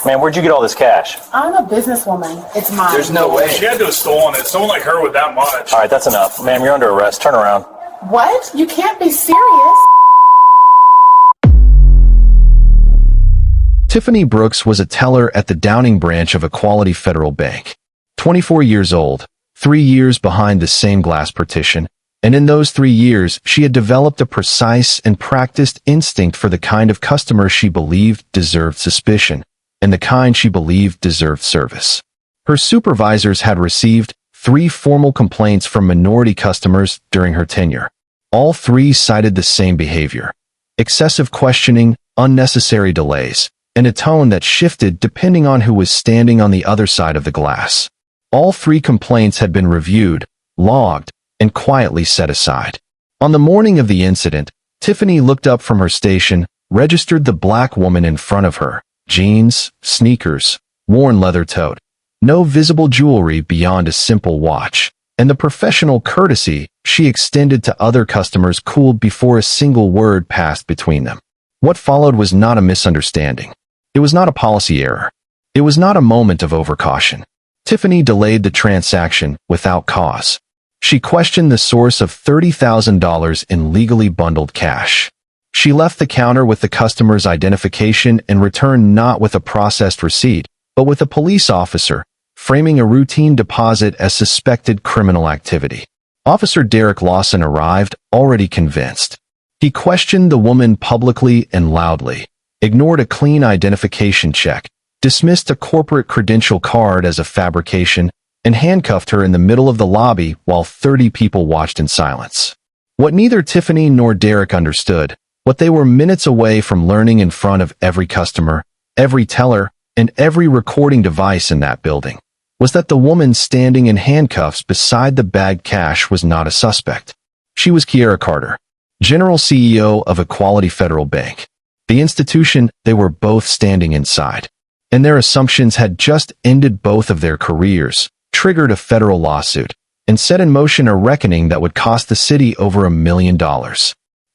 Man, where'd you get all this cash? I'm a businesswoman. It's mine. There's no way. She had to have stolen it. Someone like her with that much. All right, that's enough. Ma'am, you're under arrest. Turn around. What? You can't be serious. Tiffany Brooks was a teller at the Downing branch of Equality Federal Bank. 24 years old, 3 years behind the same glass partition, and in those 3 years, she had developed a precise and practiced instinct for the kind of customer she believed deserved suspicion, and the kind she believed deserved service. Her supervisors had received 3 formal complaints from minority customers during her tenure. All 3 cited the same behavior: excessive questioning, unnecessary delays, and a tone that shifted depending on who was standing on the other side of the glass. All 3 complaints had been reviewed, logged, and quietly set aside. On the morning of the incident, Tiffany looked up from her station, registered the black woman in front of her: jeans, sneakers, worn leather tote, no visible jewelry beyond a simple watch, and the professional courtesy she extended to other customers cooled before a single word passed between them. What followed was not a misunderstanding. It was not a policy error. It was not a moment of overcaution. Tiffany delayed the transaction without cause. She questioned the source of $30,000 in legally bundled cash. She left the counter with the customer's identification and returned not with a processed receipt, but with a police officer, framing a routine deposit as suspected criminal activity. Officer Derek Lawson arrived, already convinced. He questioned the woman publicly and loudly, ignored a clean identification check, dismissed a corporate credential card as a fabrication, and handcuffed her in the middle of the lobby while 30 people watched in silence. What neither Tiffany nor Derek understood, what they were minutes away from learning in front of every customer, every teller, and every recording device in that building, was that the woman standing in handcuffs beside the bagged cash was not a suspect. She was Kiera Carter, General CEO of Equality Federal Bank, the institution they were both standing inside. And their assumptions had just ended both of their careers, triggered a federal lawsuit, and set in motion a reckoning that would cost the city over $1 million.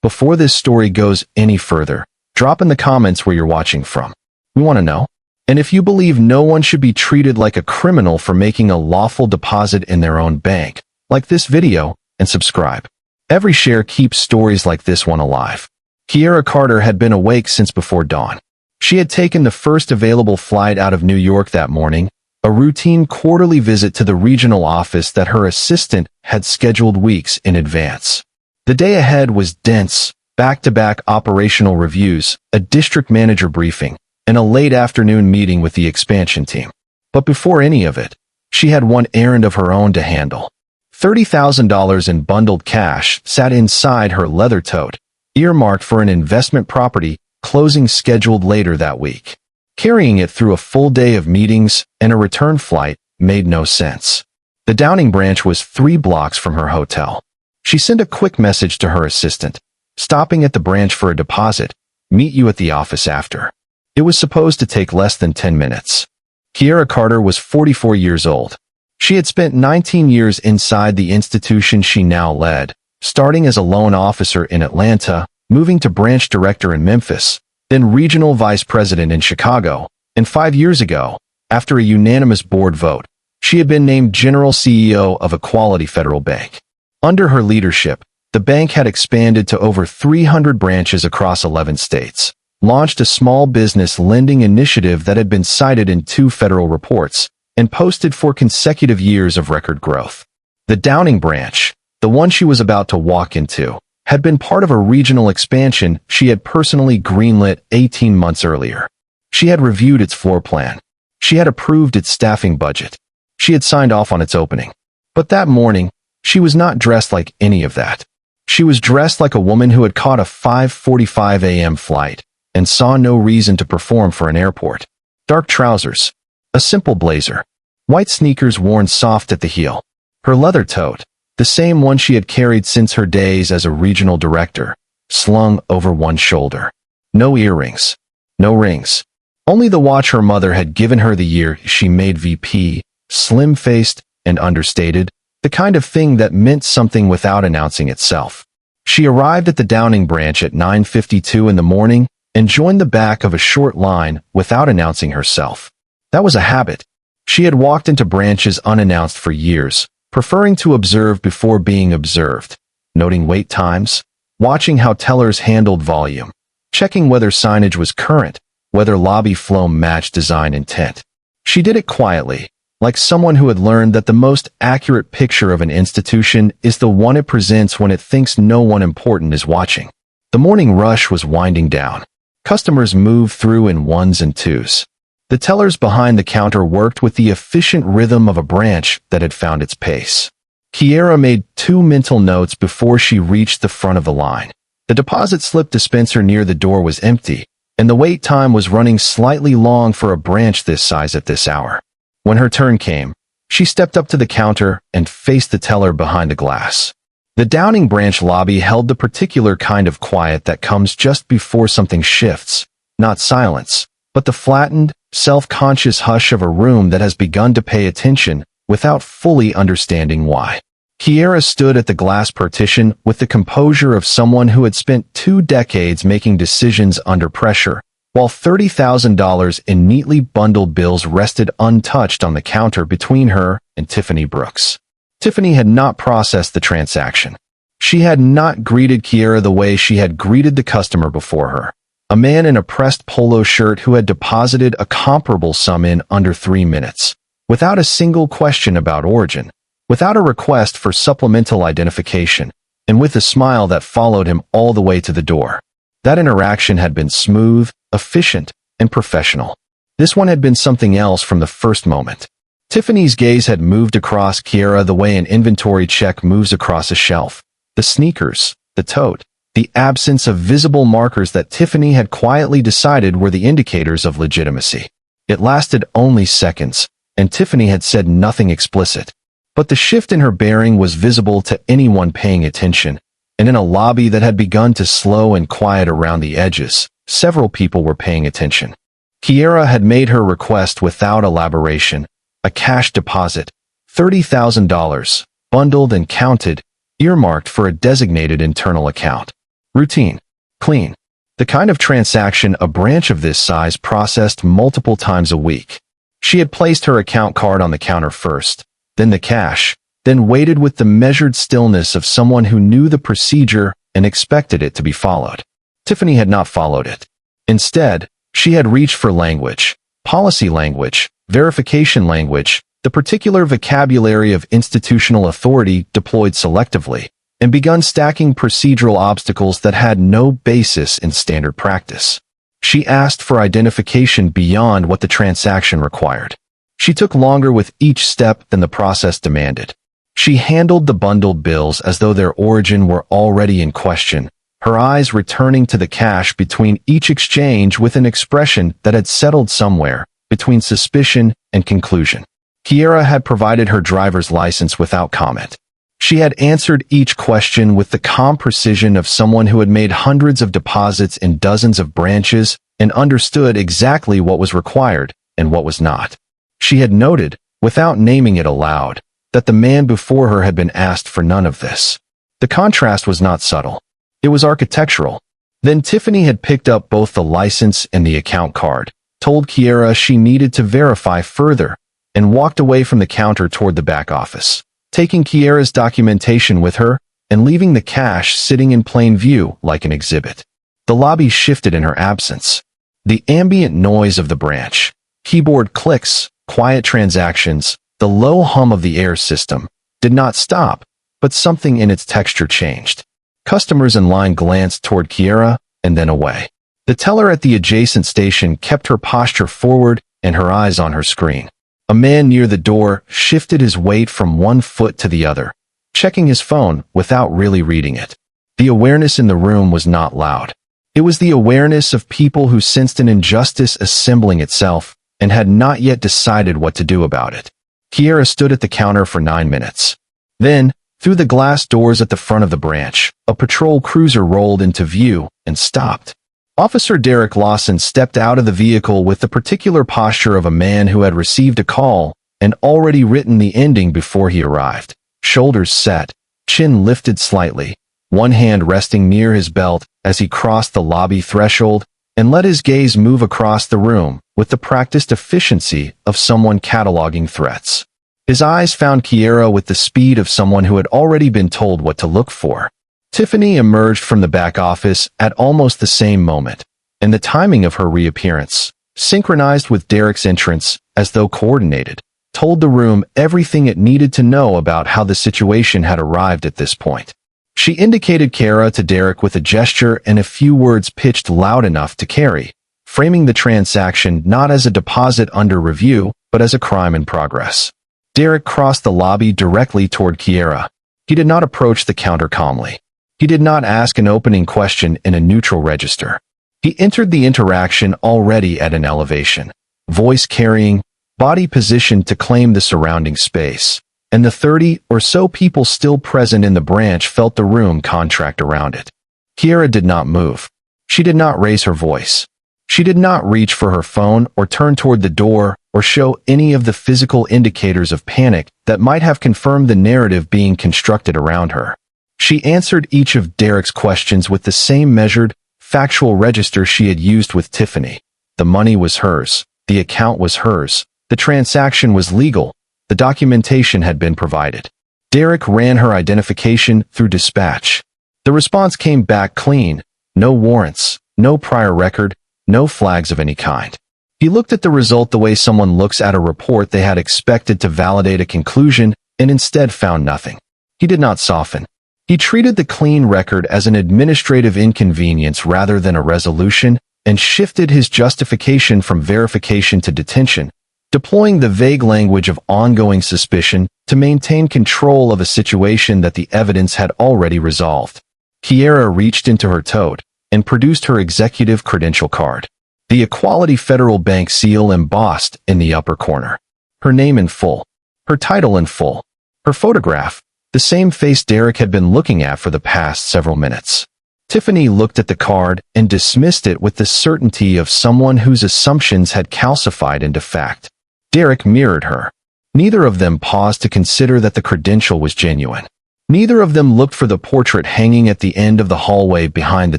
Before this story goes any further, drop in the comments where you're watching from. We want to know. And if you believe no one should be treated like a criminal for making a lawful deposit in their own bank, like this video and subscribe. Every share keeps stories like this one alive. Kiera Carter had been awake since before dawn. She had taken the first available flight out of New York that morning, a routine quarterly visit to the regional office that her assistant had scheduled weeks in advance. The day ahead was dense, back-to-back operational reviews, a district manager briefing, and a late afternoon meeting with the expansion team. But before any of it, she had one errand of her own to handle. $30,000 in bundled cash sat inside her leather tote, earmarked for an investment property closing scheduled later that week. Carrying it through a full day of meetings and a return flight made no sense. The Downing branch was 3 blocks from her hotel. She sent a quick message to her assistant, stopping at the branch for a deposit, meet you at the office after. It was supposed to take less than 10 minutes. Kiera Carter was 44 years old. She had spent 19 years inside the institution she now led, starting as a loan officer in Atlanta, moving to branch director in Memphis, then regional vice president in Chicago, and 5 years ago, after a unanimous board vote, she had been named General CEO of Equality Federal Bank. Under her leadership, the bank had expanded to over 300 branches across 11 states, launched a small business lending initiative that had been cited in 2 federal reports, and posted 4 consecutive years of record growth. The Downing branch, the one she was about to walk into, had been part of a regional expansion she had personally greenlit 18 months earlier. She had reviewed its floor plan. She had approved its staffing budget. She had signed off on its opening. But that morning, she was not dressed like any of that. She was dressed like a woman who had caught a 5:45 a.m. flight and saw no reason to perform for an airport. Dark trousers, a simple blazer, white sneakers worn soft at the heel, her leather tote, the same one she had carried since her days as a regional director, slung over one shoulder. No earrings, no rings. Only the watch her mother had given her the year she made VP, slim-faced and understated, the kind of thing that meant something without announcing itself. She arrived at the Downing branch at 9:52 in the morning, and joined the back of a short line without announcing herself. That was a habit. She had walked into branches unannounced for years, preferring to observe before being observed, noting wait times, watching how tellers handled volume, checking whether signage was current, whether lobby flow matched design intent. She did it quietly, like someone who had learned that the most accurate picture of an institution is the one it presents when it thinks no one important is watching. The morning rush was winding down. Customers moved through in ones and twos. The tellers behind the counter worked with the efficient rhythm of a branch that had found its pace. Kiera made 2 mental notes before she reached the front of the line. The deposit slip dispenser near the door was empty, and the wait time was running slightly long for a branch this size at this hour. When her turn came, she stepped up to the counter and faced the teller behind the glass. The Downing branch lobby held the particular kind of quiet that comes just before something shifts, not silence, but the flattened, self-conscious hush of a room that has begun to pay attention without fully understanding why. Kiera stood at the glass partition with the composure of someone who had spent 2 decades making decisions under pressure, while $30,000 in neatly bundled bills rested untouched on the counter between her and Tiffany Brooks. Tiffany had not processed the transaction. She had not greeted Kiera the way she had greeted the customer before her, a man in a pressed polo shirt who had deposited a comparable sum in under 3 minutes, without a single question about origin, without a request for supplemental identification, and with a smile that followed him all the way to the door. That interaction had been smooth, efficient, and professional. This one had been something else from the first moment. Tiffany's gaze had moved across Kiera the way an inventory check moves across a shelf. The sneakers, the tote, the absence of visible markers that Tiffany had quietly decided were the indicators of legitimacy. It lasted only seconds, and Tiffany had said nothing explicit. But the shift in her bearing was visible to anyone paying attention, and in a lobby that had begun to slow and quiet around the edges, several people were paying attention. Kiera had made her request without elaboration, a cash deposit, $30,000, bundled and counted, earmarked for a designated internal account. Routine. Clean. The kind of transaction a branch of this size processed multiple times a week. She had placed her account card on the counter first, then the cash, then waited with the measured stillness of someone who knew the procedure and expected it to be followed. Tiffany had not followed it. Instead, she had reached for language, policy language, verification language, the particular vocabulary of institutional authority deployed selectively, and begun stacking procedural obstacles that had no basis in standard practice. She asked for identification beyond what the transaction required. She took longer with each step than the process demanded. She handled the bundled bills as though their origin were already in question, her eyes returning to the cash between each exchange with an expression that had settled somewhere between suspicion and conclusion. Kiera had provided her driver's license without comment. She had answered each question with the calm precision of someone who had made hundreds of deposits in dozens of branches and understood exactly what was required and what was not. She had noted, without naming it aloud, that the man before her had been asked for none of this. The contrast was not subtle. It was architectural. Then Tiffany had picked up both the license and the account card, told Kiera she needed to verify further, and walked away from the counter toward the back office, taking Kiera's documentation with her and leaving the cash sitting in plain view like an exhibit. The lobby shifted in her absence. The ambient noise of the branch, keyboard clicks, quiet transactions, the low hum of the air system, did not stop, but something in its texture changed. Customers in line glanced toward Kiera and then away. The teller at the adjacent station kept her posture forward and her eyes on her screen. A man near the door shifted his weight from one foot to the other, checking his phone without really reading it. The awareness in the room was not loud. It was the awareness of people who sensed an injustice assembling itself and had not yet decided what to do about it. Kiera stood at the counter for 9 minutes. Then, through the glass doors at the front of the branch, a patrol cruiser rolled into view and stopped. Officer Derek Lawson stepped out of the vehicle with the particular posture of a man who had received a call and already written the ending before he arrived. Shoulders set, chin lifted slightly, one hand resting near his belt as he crossed the lobby threshold, and let his gaze move across the room with the practiced efficiency of someone cataloging threats. His eyes found Kiera with the speed of someone who had already been told what to look for. Tiffany emerged from the back office at almost the same moment, and the timing of her reappearance, synchronized with Derek's entrance as though coordinated, told the room everything it needed to know about how the situation had arrived at this point. She indicated Kiera to Derek with a gesture and a few words pitched loud enough to carry, framing the transaction not as a deposit under review, but as a crime in progress. Derek crossed the lobby directly toward Kiera. He did not approach the counter calmly. He did not ask an opening question in a neutral register. He entered the interaction already at an elevation, voice carrying, body positioned to claim the surrounding space, and the 30 or so people still present in the branch felt the room contract around it. Kiera did not move. She did not raise her voice. She did not reach for her phone or turn toward the door or show any of the physical indicators of panic that might have confirmed the narrative being constructed around her. She answered each of Derek's questions with the same measured, factual register she had used with Tiffany. The money was hers. The account was hers. The transaction was legal. The documentation had been provided. Derek ran her identification through dispatch. The response came back clean. No warrants, no prior record, no flags of any kind. He looked at the result the way someone looks at a report they had expected to validate a conclusion and instead found nothing. He did not soften. He treated the clean record as an administrative inconvenience rather than a resolution and shifted his justification from verification to detention, deploying the vague language of ongoing suspicion to maintain control of a situation that the evidence had already resolved. Kiera reached into her tote and produced her executive credential card, the Equality Federal Bank seal embossed in the upper corner. Her name in full, her title in full, her photograph, the same face Derek had been looking at for the past several minutes. Tiffany looked at the card and dismissed it with the certainty of someone whose assumptions had calcified into fact. Derek mirrored her. Neither of them paused to consider that the credential was genuine. Neither of them looked for the portrait hanging at the end of the hallway behind the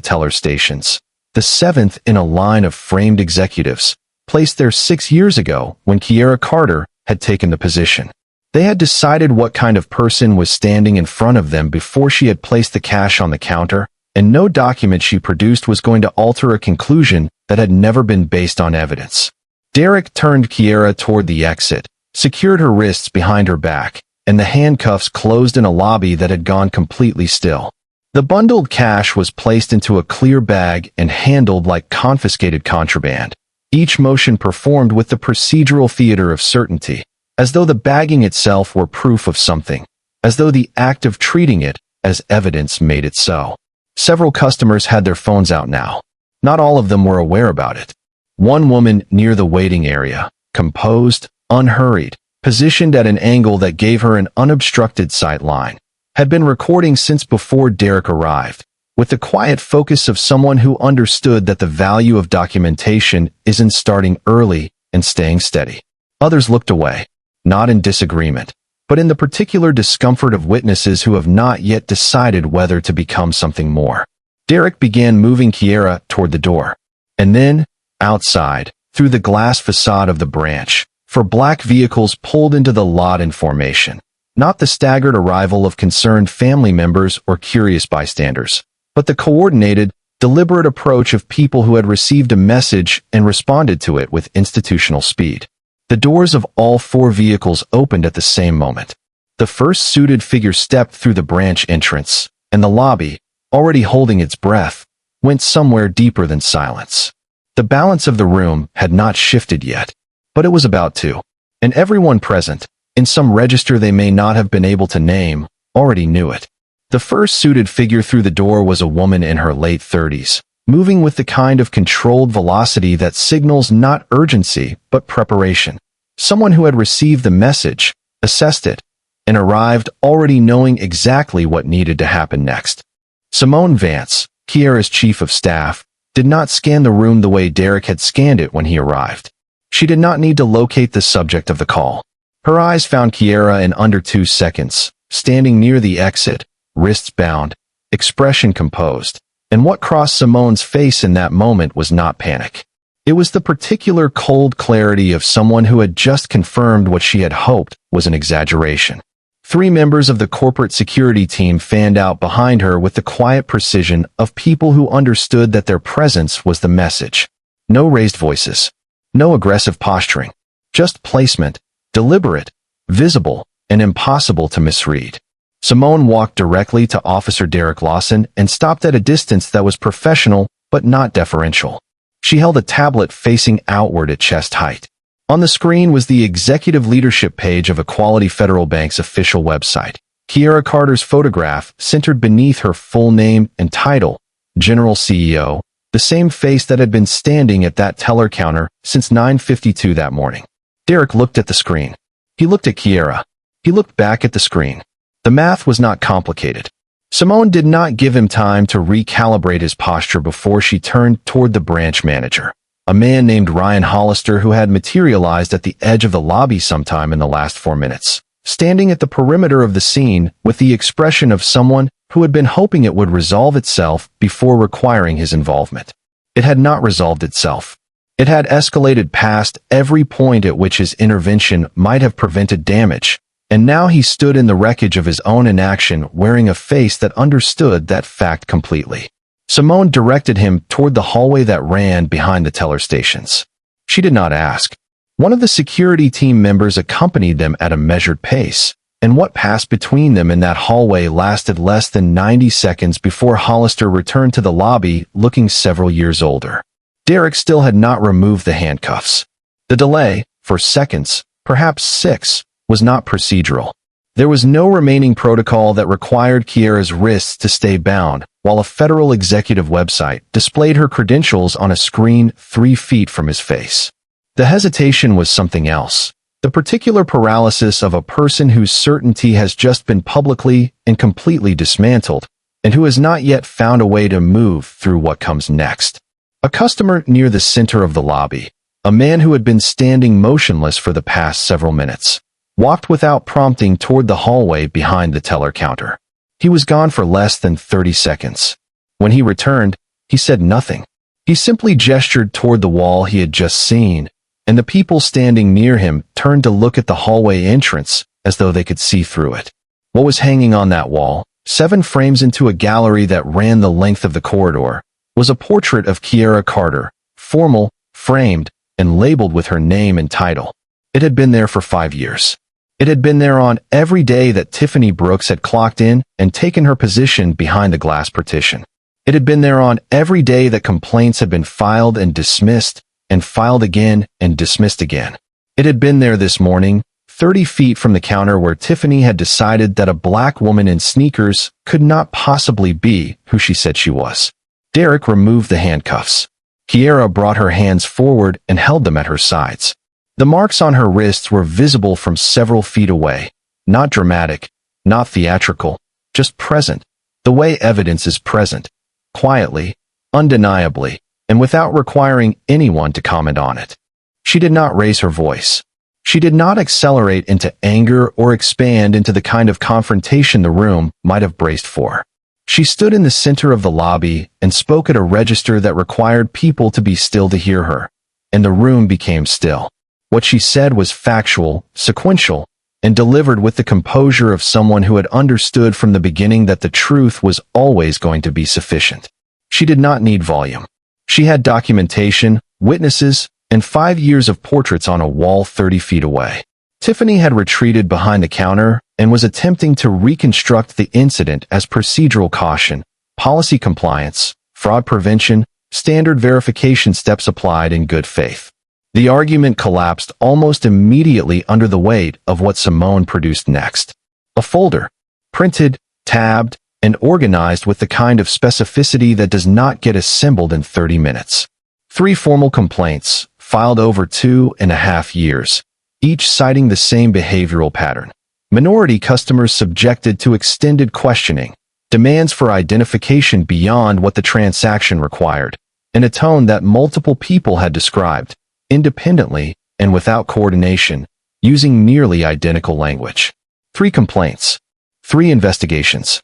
teller stations, the seventh in a line of framed executives, placed there 6 years ago when Kiera Carter had taken the position. They had decided what kind of person was standing in front of them before she had placed the cash on the counter, and no document she produced was going to alter a conclusion that had never been based on evidence. Derek turned Kiera toward the exit, secured her wrists behind her back, and the handcuffs closed in a lobby that had gone completely still. The bundled cash was placed into a clear bag and handled like confiscated contraband, each motion performed with the procedural theater of certainty, as though the bagging itself were proof of something, as though the act of treating it as evidence made it so. Several customers had their phones out now. Not all of them were aware about it. One woman near the waiting area, composed, unhurried, positioned at an angle that gave her an unobstructed sight line, had been recording since before Derek arrived, with the quiet focus of someone who understood that the value of documentation is in starting early and staying steady. Others looked away, not in disagreement, but in the particular discomfort of witnesses who have not yet decided whether to become something more. Derek began moving Kiera toward the door, and then, outside, through the glass facade of the branch, for black vehicles pulled into the lot in formation. Not the staggered arrival of concerned family members or curious bystanders, but the coordinated, deliberate approach of people who had received a message and responded to it with institutional speed. The doors of all 4 vehicles opened at the same moment. The first suited figure stepped through the branch entrance, and the lobby, already holding its breath, went somewhere deeper than silence. The balance of the room had not shifted yet, but it was about to, and everyone present, in some register they may not have been able to name, already knew it. The first suited figure through the door was a woman in her late 30s, moving with the kind of controlled velocity that signals not urgency but preparation. Someone who had received the message, assessed it, and arrived already knowing exactly what needed to happen next. Simone Vance, Kiera's chief of staff, did not scan the room the way Derek had scanned it when he arrived. She did not need to locate the subject of the call. Her eyes found Kiera in under 2 seconds, standing near the exit, wrists bound, expression composed, And what crossed Simone's face in that moment was not panic. It was the particular cold clarity of someone who had just confirmed what she had hoped was an exaggeration. 3 members of the corporate security team fanned out behind her with the quiet precision of people who understood that their presence was the message. No raised voices. No aggressive posturing. Just placement, deliberate, visible, and impossible to misread. Simone walked directly to Officer Derek Lawson and stopped at a distance that was professional but not deferential. She held a tablet facing outward at chest height. On the screen was the executive leadership page of Equality Federal Bank's official website. Kiera Carter's photograph centered beneath her full name and title, General CEO, the same face that had been standing at that teller counter since 9:52 that morning. Derek looked at the screen. He looked at Kiera. He looked back at the screen. The math was not complicated. Simone did not give him time to recalibrate his posture before she turned toward the branch manager, a man named Ryan Hollister who had materialized at the edge of the lobby sometime in the last 4 minutes, standing at the perimeter of the scene with the expression of someone who had been hoping it would resolve itself before requiring his involvement. It had not resolved itself. It had escalated past every point at which his intervention might have prevented damage, and now he stood in the wreckage of his own inaction wearing a face that understood that fact completely. Simone directed him toward the hallway that ran behind the teller stations. She did not ask. One of the security team members accompanied them at a measured pace, and what passed between them in that hallway lasted less than 90 seconds before Hollister returned to the lobby looking several years older. Derek still had not removed the handcuffs. The delay, for seconds, perhaps 6, was not procedural. There was no remaining protocol that required Kiera's wrists to stay bound, while a federal executive website displayed her credentials on a screen 3 feet from his face. The hesitation was something else. The particular paralysis of a person whose certainty has just been publicly and completely dismantled, and who has not yet found a way to move through what comes next. A customer near the center of the lobby, a man who had been standing motionless for the past several minutes, walked without prompting toward the hallway behind the teller counter. He was gone for less than 30 seconds. When he returned, he said nothing. He simply gestured toward the wall he had just seen, and the people standing near him turned to look at the hallway entrance as though they could see through it. What was hanging on that wall, 7 frames into a gallery that ran the length of the corridor, was a portrait of Kiera Carter, formal, framed, and labeled with her name and title. It had been there for 5 years. It had been there on every day that Tiffany Brooks had clocked in and taken her position behind the glass partition. It had been there on every day that complaints had been filed and dismissed, and filed again and dismissed again. It had been there this morning, 30 feet from the counter where Tiffany had decided that a black woman in sneakers could not possibly be who she said she was. Derek removed the handcuffs. Kiera brought her hands forward and held them at her sides. The marks on her wrists were visible from several feet away, not dramatic, not theatrical, just present, the way evidence is present, quietly, undeniably, and without requiring anyone to comment on it. She did not raise her voice. She did not accelerate into anger or expand into the kind of confrontation the room might have braced for. She stood in the center of the lobby and spoke at a register that required people to be still to hear her, and the room became still. What she said was factual, sequential, and delivered with the composure of someone who had understood from the beginning that the truth was always going to be sufficient. She did not need volume. She had documentation, witnesses, and 5 years of portraits on a wall 30 feet away. Tiffany had retreated behind the counter and was attempting to reconstruct the incident as procedural caution, policy compliance, fraud prevention, standard verification steps applied in good faith. The argument collapsed almost immediately under the weight of what Simone produced next. A folder, printed, tabbed, and organized with the kind of specificity that does not get assembled in 30 minutes. 3 formal complaints, filed over 2.5 years, each citing the same behavioral pattern. Minority customers subjected to extended questioning, demands for identification beyond what the transaction required, in a tone that multiple people had described, independently and without coordination, using nearly identical language. 3 complaints, 3 investigations,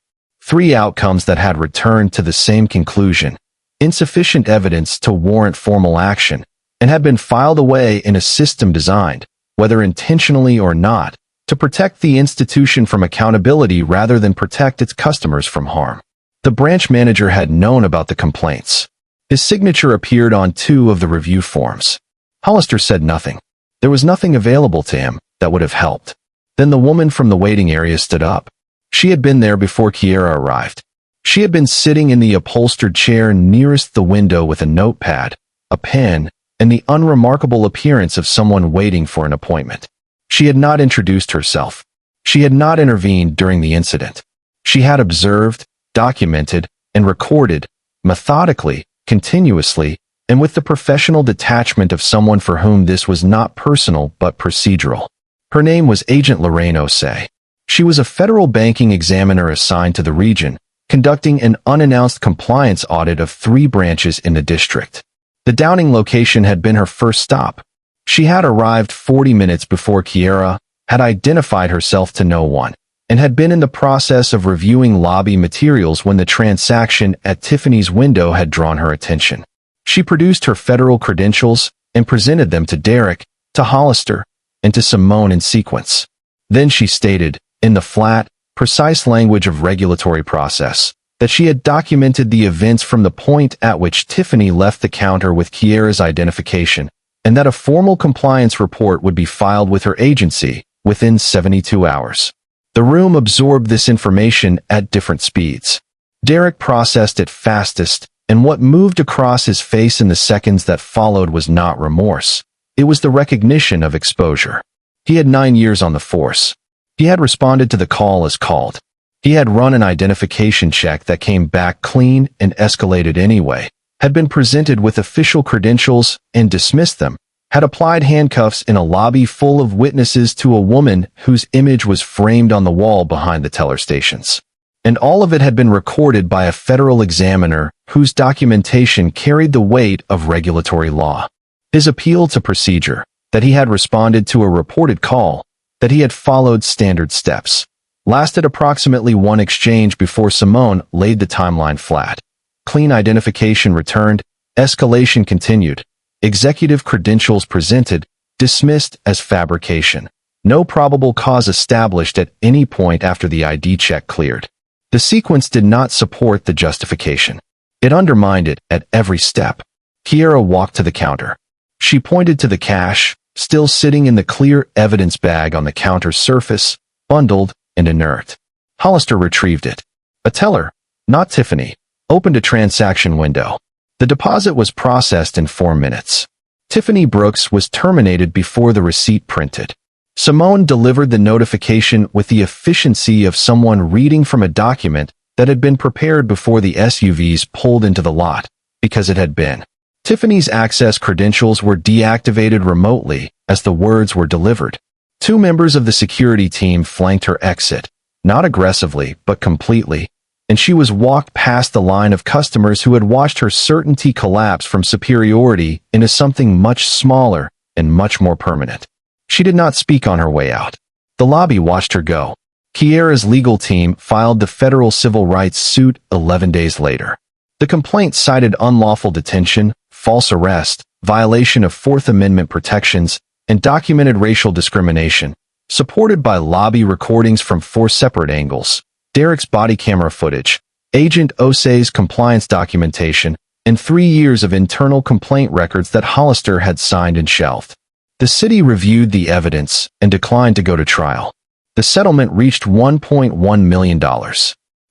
3 outcomes that had returned to the same conclusion, insufficient evidence to warrant formal action, and had been filed away in a system designed, whether intentionally or not, to protect the institution from accountability rather than protect its customers from harm. The branch manager had known about the complaints. His signature appeared on 2 of the review forms. Hollister said nothing. There was nothing available to him that would have helped. Then the woman from the waiting area stood up. She had been there before Kiera arrived. She had been sitting in the upholstered chair nearest the window with a notepad, a pen, and the unremarkable appearance of someone waiting for an appointment. She had not introduced herself. She had not intervened during the incident. She had observed, documented, and recorded, methodically, continuously, and with the professional detachment of someone for whom this was not personal but procedural. Her name was Agent Lorraine Osei. She was a federal banking examiner assigned to the region, conducting an unannounced compliance audit of 3 branches in the district. The Downing location had been her first stop. She had arrived 40 minutes before Kiera, had identified herself to no one, and had been in the process of reviewing lobby materials when the transaction at Tiffany's window had drawn her attention. She produced her federal credentials and presented them to Derek, to Hollister, and to Simone in sequence. Then she stated, in the flat, precise language of regulatory process, that she had documented the events from the point at which Tiffany left the counter with Kiera's identification, and that a formal compliance report would be filed with her agency within 72 hours. The room absorbed this information at different speeds. Derek processed it fastest, and what moved across his face in the seconds that followed was not remorse. It was the recognition of exposure. He had 9 years on the force. He had responded to the call as called. He had run an identification check that came back clean and escalated anyway, had been presented with official credentials and dismissed them, had applied handcuffs in a lobby full of witnesses to a woman whose image was framed on the wall behind the teller stations. And all of it had been recorded by a federal examiner whose documentation carried the weight of regulatory law. His appeal to procedure, that he had responded to a reported call, that he had followed standard steps, lasted approximately 1 exchange before Simone laid the timeline flat. Clean identification returned, escalation continued, executive credentials presented, dismissed as fabrication. No probable cause established at any point after the ID check cleared. The sequence did not support the justification. It undermined it at every step. Kiera walked to the counter. She pointed to the cash, still sitting in the clear evidence bag on the counter's surface, bundled and inert. Hollister retrieved it. A teller, not Tiffany, opened a transaction window. The deposit was processed in 4 minutes. Tiffany Brooks was terminated before the receipt printed. Simone delivered the notification with the efficiency of someone reading from a document that had been prepared before the SUVs pulled into the lot, because it had been. Tiffany's access credentials were deactivated remotely as the words were delivered. 2 members of the security team flanked her exit, not aggressively but completely, and she was walked past the line of customers who had watched her certainty collapse from superiority into something much smaller and much more permanent. She did not speak on her way out. The lobby watched her go. Kiera's legal team filed the federal civil rights suit 11 days later. The complaint cited unlawful detention, false arrest, violation of Fourth Amendment protections, and documented racial discrimination, supported by lobby recordings from 4 separate angles, Derek's body camera footage, Agent Osei's compliance documentation, and 3 years of internal complaint records that Hollister had signed and shelved. The city reviewed the evidence and declined to go to trial. The settlement reached $1.1 million.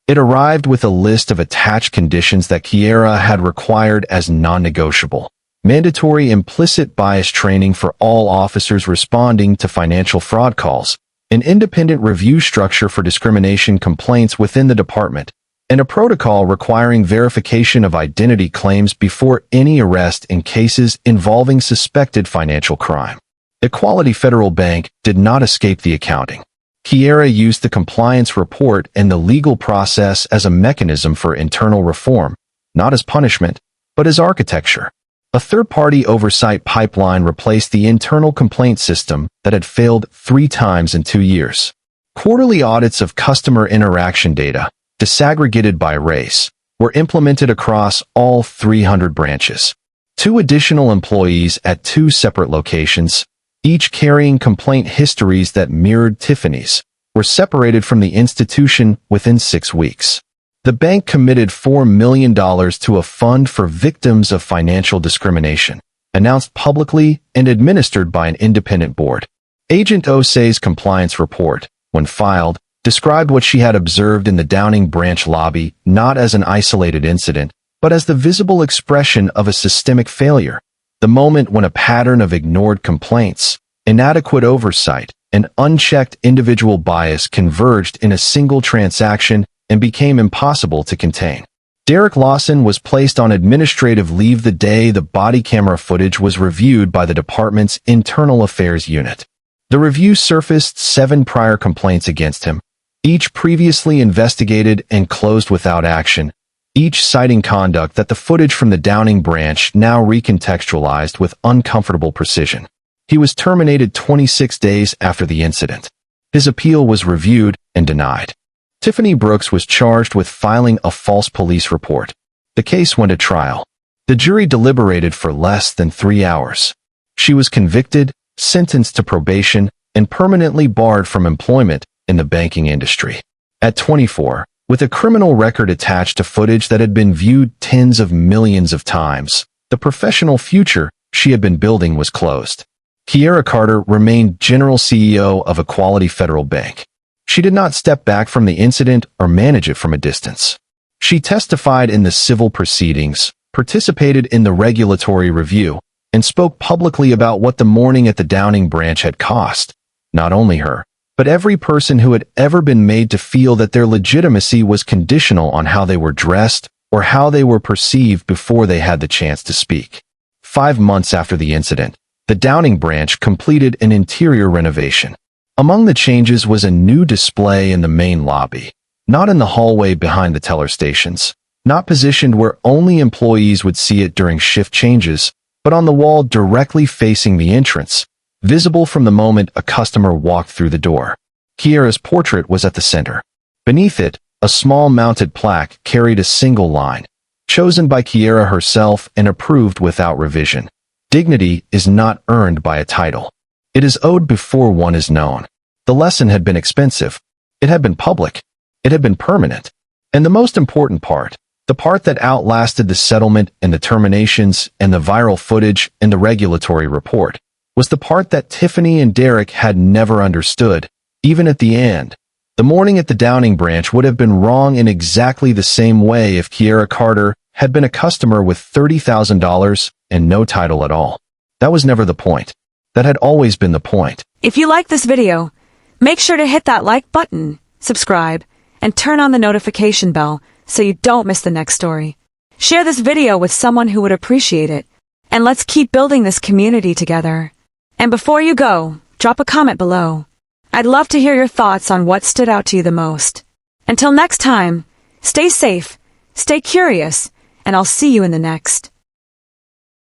It arrived with a list of attached conditions that Kiera had required as non-negotiable. Mandatory implicit bias training for all officers responding to financial fraud calls, an independent review structure for discrimination complaints within the department, and a protocol requiring verification of identity claims before any arrest in cases involving suspected financial crime. Equality Federal Bank did not escape the accounting. Kiera used the compliance report and the legal process as a mechanism for internal reform, not as punishment, but as architecture. A third-party oversight pipeline replaced the internal complaint system that had failed 3 times in 2 years. Quarterly audits of customer interaction data, disaggregated by race, were implemented across all 300 branches. 2 additional employees at 2 separate locations, each carrying complaint histories that mirrored Tiffany's, were separated from the institution within 6 weeks. The bank committed $4 million to a fund for victims of financial discrimination, announced publicly and administered by an independent board. Agent Osei's compliance report, when filed, described what she had observed in the Downing branch lobby not as an isolated incident, but as the visible expression of a systemic failure, the moment when a pattern of ignored complaints, inadequate oversight, and unchecked individual bias converged in a single transaction and became impossible to contain. Derek Lawson was placed on administrative leave the day the body camera footage was reviewed by the department's Internal Affairs Unit. The review surfaced 7 prior complaints against him, each previously investigated and closed without action, each citing conduct that the footage from the Downing branch now recontextualized with uncomfortable precision. He was terminated 26 days after the incident. His appeal was reviewed and denied. Tiffany Brooks was charged with filing a false police report. The case went to trial. The jury deliberated for less than 3 hours. She was convicted, sentenced to probation, and permanently barred from employment in the banking industry. At 24, with a criminal record attached to footage that had been viewed tens of millions of times, the professional future she had been building was closed. Kiera Carter remained General CEO of Equality Federal Bank. She did not step back from the incident or manage it from a distance. She testified in the civil proceedings, participated in the regulatory review, and spoke publicly about what the morning at the Downing branch had cost, not only her, but every person who had ever been made to feel that their legitimacy was conditional on how they were dressed or how they were perceived before they had the chance to speak. 5 months after the incident, the Downing branch completed an interior renovation. Among the changes was a new display in the main lobby, not in the hallway behind the teller stations, not positioned where only employees would see it during shift changes, but on the wall directly facing the entrance, visible from the moment a customer walked through the door. Kiera's portrait was at the center. Beneath it, a small mounted plaque carried a single line, chosen by Kiera herself and approved without revision. Dignity is not earned by a title. It is owed before one is known. The lesson had been expensive. It had been public. It had been permanent. And the most important part, the part that outlasted the settlement and the terminations and the viral footage and the regulatory report, was the part that Tiffany and Derek had never understood, even at the end. The morning at the Downing branch would have been wrong in exactly the same way if Kiera Carter had been a customer with $30,000 and no title at all. That was never the point. That had always been the point. If you like this video, make sure to hit that like button, subscribe, and turn on the notification bell so you don't miss the next story. Share this video with someone who would appreciate it, and let's keep building this community together. And before you go, drop a comment below. I'd love to hear your thoughts on what stood out to you the most. Until next time, stay safe, stay curious, and I'll see you in the next.